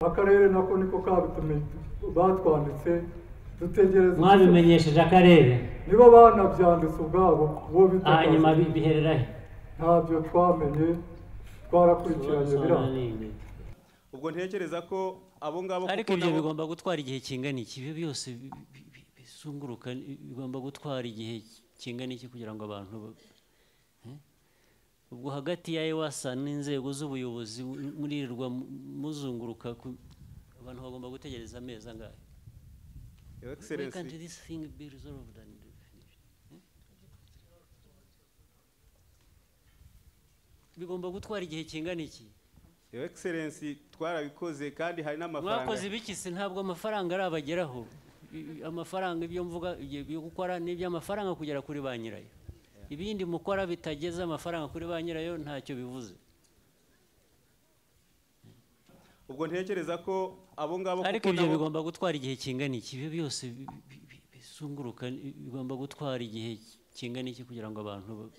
akarere nako niko kabitumye batwanditse dutegereza mwabimenyesheje akarere nibo banabyanditse ubwabo bo bita hanyuma biherera he ntabyo twamenye twarakurikiranye biranga ubwo ntekereza ko abo ngabo ariko ibyo bigomba gutwara igihe kingana iki ibyo byose bisunguruka bigomba gutwara igihe kingana iki kugira ngo abantu ubwo hagati ya EWASA n'inzego z'ubuyobozi muririrwa muzunguruka abantu bagomba gutegereza amezi angahe Your Excellency, can't this thing be resolved and finished bigomba gutwara igihe kingana iki Your Excellency twarabikoze kandi hari n'amafaranga mwakoze ibikisi ntabwo amafaranga arabageraho amafaranga ibyo mvuga byo gukora n'iby'amafaranga kugera kuri ba nyirayo ibindi mukora bitageze amafaranga kuri ba nyirayo ntacyo bivuze ubwo ntekereza ko abo ngabo ariko ibyo bigomba gutwara igihe kingana iki ibyo byose bisunguruka bigomba gutwara igihe kingana iki kugira ngo abantu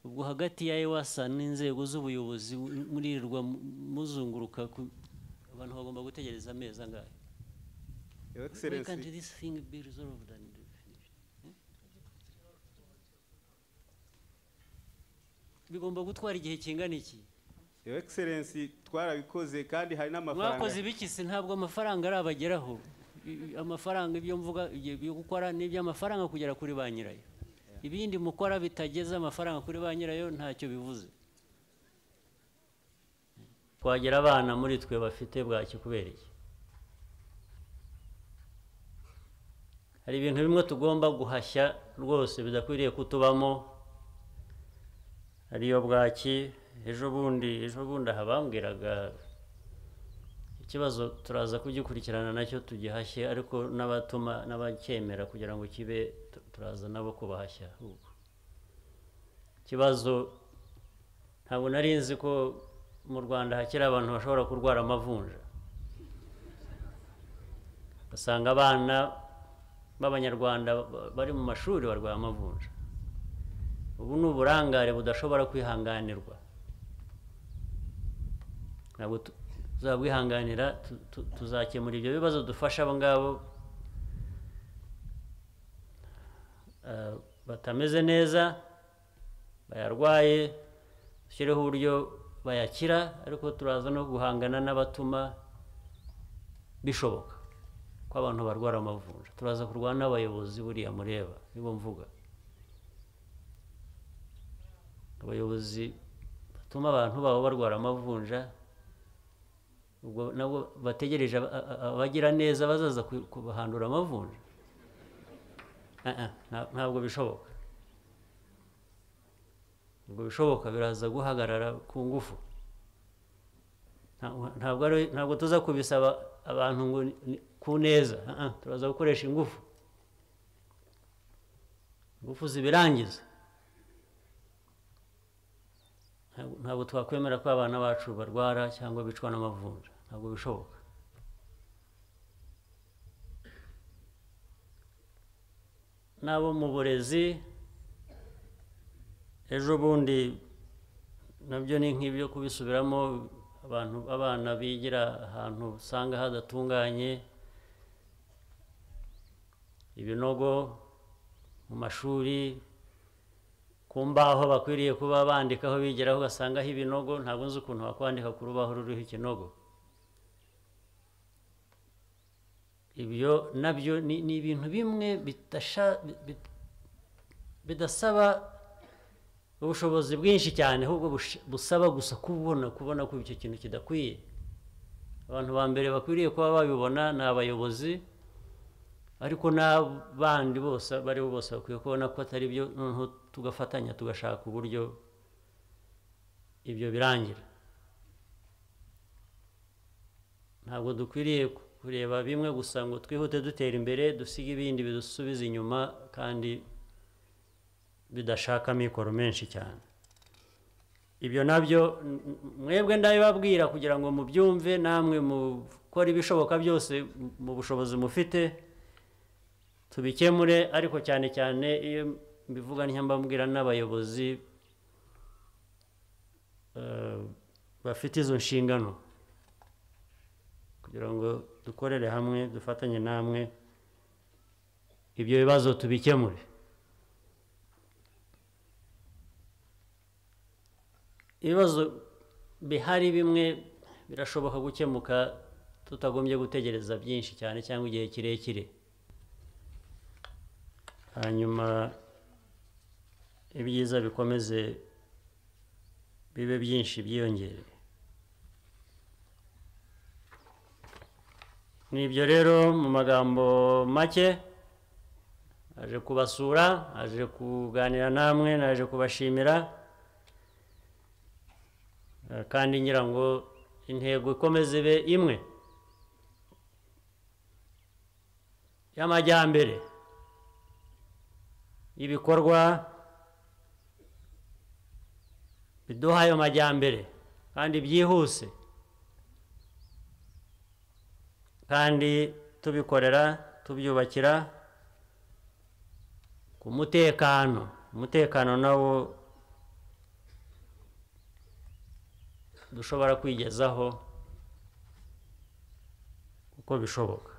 ubwo hagati ya EWASA n'inzego z'ubuyobozi muririrwa muzunguruka abantu bagomba gutegereza amezi angahe Your Excellency, can't this thing be resolved and finished bigomba gutwara igihe kingana iki Your Excellency twarabikoze kandi hari n'amafaranga mwakoze ibikisi ntabwo amafaranga arabageraho amafaranga ibyo mvuga byo gukora n'iby'amafaranga kugera kuri ba nyirayo ibindi mukora bitageze amafaranga kuri ba nyirayo ntacyo bivuze twagira abana muri twe bafite bwaki kubera iki hari ibintu bimwe tugomba guhashya rwose bidakwiriye kutubamo ariyo bwaki ejo bundi aha bambwiraga ikibazo turaza kugikurikirana nacyo tugihashye ariko n'abatuma n'abacyemera kugira ngo kibe turaza nabo kubahashya ikibazo ntabwo nari nzi ko mu Rwanda hakiri abantu bashobora kurwara amavunja basanga abana b'abanyarwanda bari mu mashuri barwaye amavunja ubu ni uburangare budashobora kwihanganirwa ntabwo tuzabwihanganira tuzakemura ibyo bibazo dufasha abo ngabo batameze neza bayarwaye dushyireho uburyo bayakira ariko turaza no guhangana n'abatuma bishoboka ko abantu barwara amavunja turaza kurwana n'abayobozi buriya mureba nibo mvuga abayobozi batuma abantu babo barwara amavunja ubwo nabo bategereje abagira neza bazaza kubahandura amavunja ntabwo bishoboka ubwo bishoboka biraza guhagarara ku ngufu ntabwo tuza kubisaba abantu ngo ku neza turaza gukoresha ingufu zibirangiza ntabwo twakwemera ko abana bacu barwara cyangwa bicwa n'amavunja ntabwo bishoboka n'abo mu burezi ejo bundi nabyo ni nk'ibyo kubisubiramo abana bigira ahantu usanga hadatunganye ibinogo mu mashuri ku mbaho bakwiriye kuba bandikaho bigeraho ugasangaho ibinogo ntabwo nzi ukuntu wakwandika ku rubaho ruriho ikinogo ibyo nabyo ni ibintu bimwe bidasaba ubushobozi bwinshi cyane ahubwo busaba gusa kubona ko icyo kintu kidakwiye abantu ba mbere bakwiriye kuba babibona ni abayobozi ariko n'abandi bose baribo bose bakwiye kubona ko atari byo noneho tugafatanya tugashaka uburyo ibyo birangira ntabwo dukwiriye kureba bimwe gusa ngo twihute dutera imbere dusige ibindi bidusubiza inyuma kandi bidashaka amikoro menshi cyane ibyo nabyo mwebwe ndabibabwira kugira ngo mubyumve namwe mukora ibishoboka byose mu bushobozi mufite tubikemure ariko cyane cyane iyo mbivuga mbabwira n'abayobozi bafite izo nshingano kugira ngo dukorere hamwe dufatanye namwe ibyo bibazo tubikemure. Ibibazo bihari bimwe birashoboka gukemuka tutagombye gutegereza byinshi cyane cyangwa igihe kirekire, hanyuma ibyiza bikomeze bibe byinshi byiyongere. Nibyo rero mu magambo make aje kubasura, aje kuganira namwe, naje kubashimira, kandi ngira ngo intego ikomeze ibe imwe y'amajyambere ibikorwa biduha ayo majyambere kandi byihuse, kandi tubikorera tubyubakira ku mutekano. Umutekano nawo dushobora kwigezaho uko bishoboka.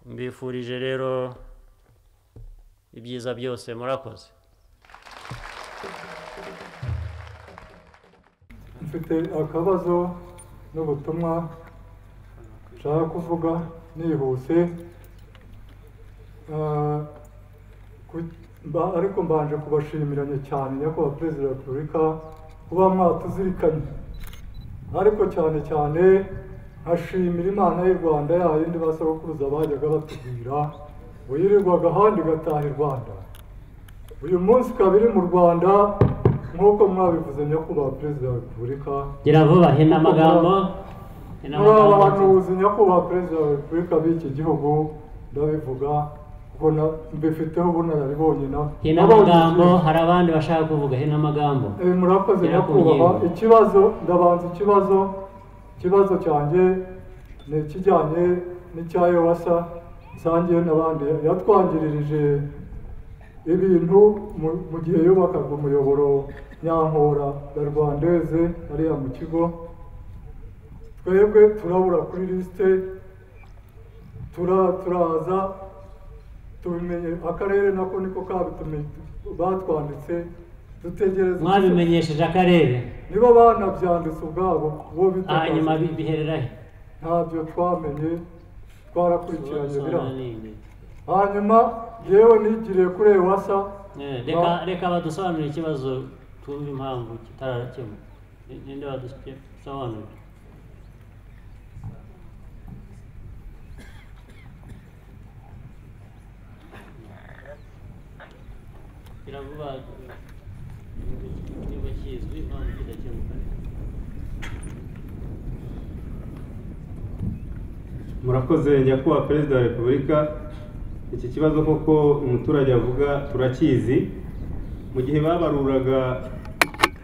Mbifurije rero ibyiza byose, murakoze. Mfite akabazo n'ubutumwa nshaka kuvuga nihuse, ariko mbanje kubashimiranye cyane nyakubahwa Perezida wa Repubulika kuba mwatuzirikanye, ariko cyane cyane nkashimira Imana y'u Rwanda, ya yindi basogokuruza bajyaga batubwira ngo yirirwaga ahandi igataha i Rwanda. Uyu munsi ikaba iri mu Rwanda nk'uko mwabivuze nyakubahwa Perezida wa Repubulika. Gira vuba, hina amagambo. Muri abahanuzi nyakubahwa Perezida wa Repubulika b'iki gihugu ndabivuga kuko mbifiteho ubunararibonye na hina amagambo. Hari abandi bashaka kuvuga, hina amagambo. Murakoze nyakubahwa. Ndabanza ikibazo cyanjye ni ikijyanye n'icya Ewasa nsangiye n'abandi. Yatwangiririje ibintu mu gihe yubakaga umuyoboro Nyankora na Rwandeze ariya mu kigo. Twebwe turabura kuri lisite, turaza tubimenye, akarere nako niko kabitumye batwanditse, dutegereza. Mwabimenyesheje akarere? Nibo banabyanditse ubwabo bo bitakaza. Hanyuma biherera he? Ntabyo twamenye, twarakurikiranye biraho. Hanyuma yewe nigiriye kuri Ewasa. Reka badusobanurire ikibazo twumve impamvu kitarakemuka. Ninde wadusobanurira? Kiravuba niba kizwi impamvu kidakemuka. Murakoze nyakubahwa Perezida wa Repubulika. Iki kibazo koko umuturage avuga turakizi. Mu gihe babaruraga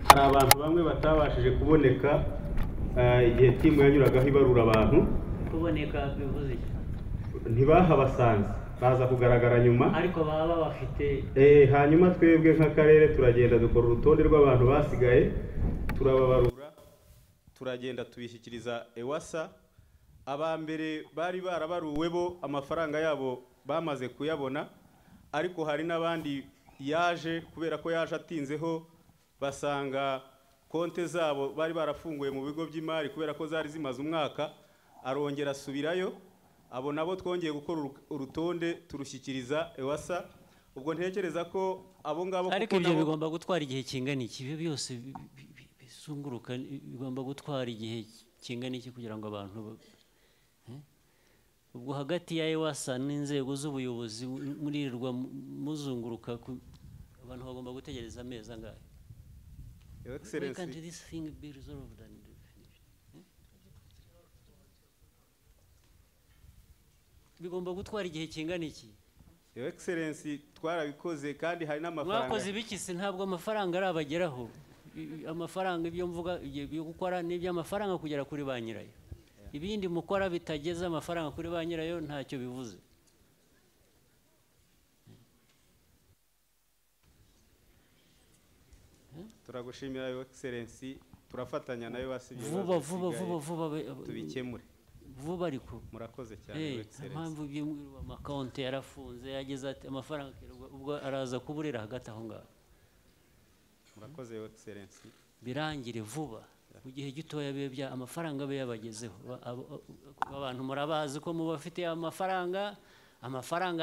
hari abantu bamwe batabashije kuboneka igihe timu yanyuragaho ibarura abantu. Kuboneka bivuze iki? Ntibahabasanze, baza kugaragara nyuma. Ariko baba bafite hanyuma twebwe nk'akarere turagenda dukora urutonde rw'abantu basigaye, turababarura, turagenda tubishyikiriza Ewasa. Abambere bari barabaruwe bo amafaranga yabo bamaze kuyabona, ariko hari n'abandi yaje kubera ko yaje atinzeho, basanga konte zabo bari barafunguye mu bigo by'imari kubera ko zari zimaze umwaka, arongera asubirayo. Abo nabo twongeye gukora urutonde turushyikiriza Ewasa. Ubwo ntekereza ko abo ngabo, ariko ibyo bigomba gutwara igihe kingana iki? Ibyo byose bizunguruka bigomba gutwara igihe kingana iki kugira ngo abantu ubwo hagati ya Ewasa n'inzego z'ubuyobozi muririrwa muzunguruka, abantu bagomba gutegereza amezi angahe? Your Excellency, can't this thing be resolved and finished? Bigomba gutwara igihe kingana iki? Your Excellency, twarabikoze kandi hari n'amafaranga. Mwakoze ibiki se? Ntabwo amafaranga arabageraho. Amafaranga ibyo mvuga byo gukora n'ibyo amafaranga kugera kuri ba nyirayo. Ibindi mukora bitageze amafaranga kuri ba nyirayo ntacyo bivuze. Turagushimira Your Excellency, turafatanya nayo wasibye vuba vuba vuba vuba tubikemure vuba ariko murakoze cyane impamvu amakonti yarafunze yageze ati amafaranga ubwo araza kuburira hagati aho ngaho murakoze Your Excellency birangire vuba mu gihe gitoya bibe bya amafaranga be yabagezeho abantu murabazi ko mubafite amafaranga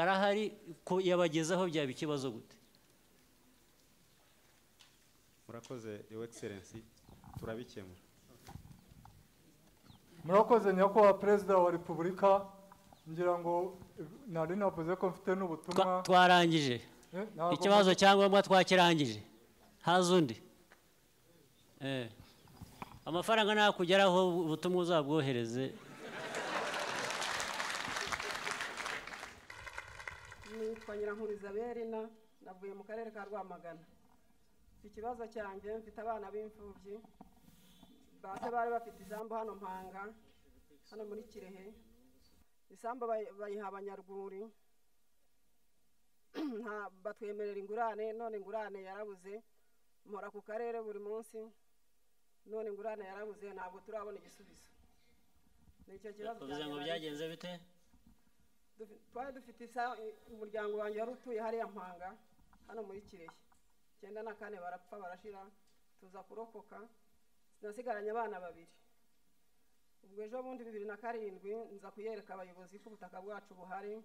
arahari ko yabagezeho byaba ikibazo gute murakoze Your Excellency turabikemura murakoze nyakubahwa perezida wa repubulika ngira ngo nari navuze ko mfite n'ubutumwa twarangije ikibazo cyangombwa twakirangije haza undi amafaranga nakugeraho ubutumwa uzabwohereze nitwa Nyirankuriza Berina navuye mu karere ka Rwamagana ikibazo cyanjye mfite abana b'imfubyi base bari bafite isambu hano Mpanga hano muri Kirehe isambu bayiha abanyarwuri batwemerera ingurane none ingurane yarabuze mpora ku karere buri munsi none ingurane yarabuze ntabwo turabona igisubizo nicyo kibazo ngo byagenze bite twari dufite umuryango wanjye wari utuye hariya Mpanga hano muri Kirehe 94 barapfa barashira tuza kurokoka nasigaranye abana babiri ubwo ejo bundi 2007 nza kuyereka abayobozi ko ubutaka bwacu buhari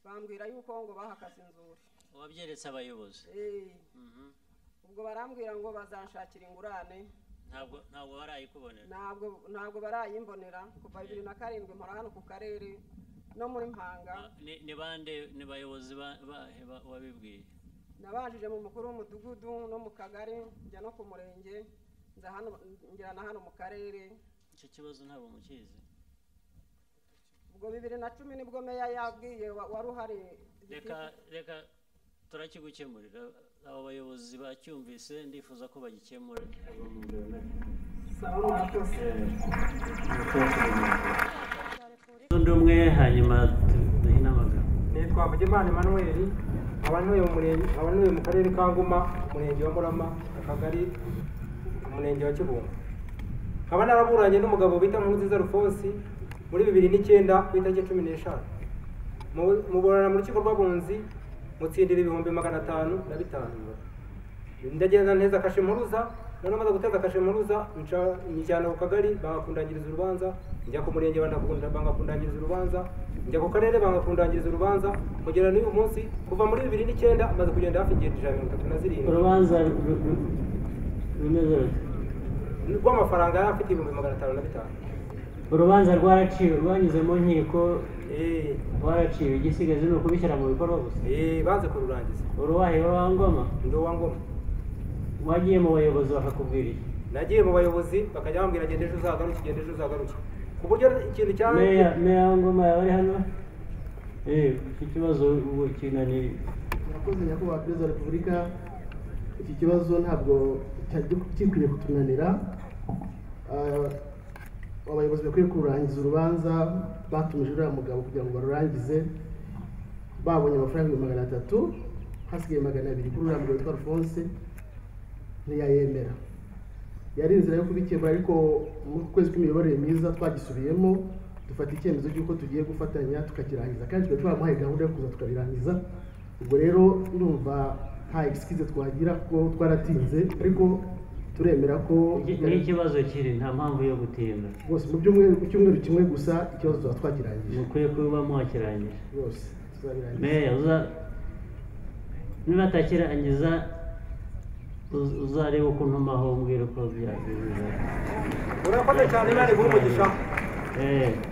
bambwira yuko ngo bahakase inzuri wabyeretse abayobozi ubwo barambwira ngo bazanshakira ingurane ntabwo barayikubonera ntabwo barayimbonera kuva 2007 mpora hano ku karere no muri Mpanga ni bande ni bayobozi wabibwiye nabanjije mu mukuru w'umudugudu no mu kagari njya no ku murenge nza hano ngira na hano mu karere icyo kibazo ntabwo mukizi ubwo 2010 nibwo meya yabwiye wari uhari reka turakigukemurira abo bayobozi bacyumvise ndifuza ko bagikemura undi umwe hanyuma duhina amagambo nitwa Mugimana Emmanuel abantuye mu karere ka Ngoma umurenge wa Murama akagari umurenge wa Kibungo nkaba naraburanye n'umugabo bita Nkurunziza Rufosi muri 2009 ku itariki 15 muburana mu rukiko rw'abunzi mutsindira 505 ndagenda neza kashe muruza none amaze guteza kashe muruza njyana ku kagari bangakundangiriza urubanza njya ku murenge bangakundangiriza urubanza njya ku karere bangakundangiriza urubanza kugera n'uyu munsi kuva muri 2009 amaze kugenda hafi igihe 37 urubanza rumeze rw'amafaranga yari afite 505 urubanza rwaraciwe rwanyuze mu nkiko rwaraciwe igisigaje ni ukubishyira mu bikorwa gusa banze kururangiza uruwahe wa Ngoma ndo wa Ngoma wagiye mu bayobozi bakakubwira iki nagiye mu bayobozi bakajya bambwira gende ejo uzagaruke ku buryo ikintu cyane meya wa Ngoma yari hano iki kibazo ubu kinani murakoze nyakubahwa perezida wa repubulika iki kibazo ntabwo gikwiye kutunanira abayobozi bakwiye kurangiza urubanza batumije uriya mugabo kugira ngo barurangize babonye amafaranga 300 hasigaye 200 kuri uriya mugabo witwa Alphonse ntiyayemera yari inzira yo kubikemura ariko mu kwezi kw'imiyoborere myiza twagisubiyemo dufata icyemezo cy'uko tugiye gufatanya tukakirangiza kandi twe twamuhaye gahunda yo kuza tukabirangiza ubwo rero ndumva nta excuse twagira ko twaratinze ariko turemera ko ni ikibazo kiri nta mpamvu yo gutinda bose mu cyumweru kimwe gusa ikibazo tuba twakirangije mukwiye kuba mwakirangije bose tuzabirangiza meya niba atakirangiza uzareba ukuntu maho mbwira ko byagenze urakoze cyane bari guha umugisha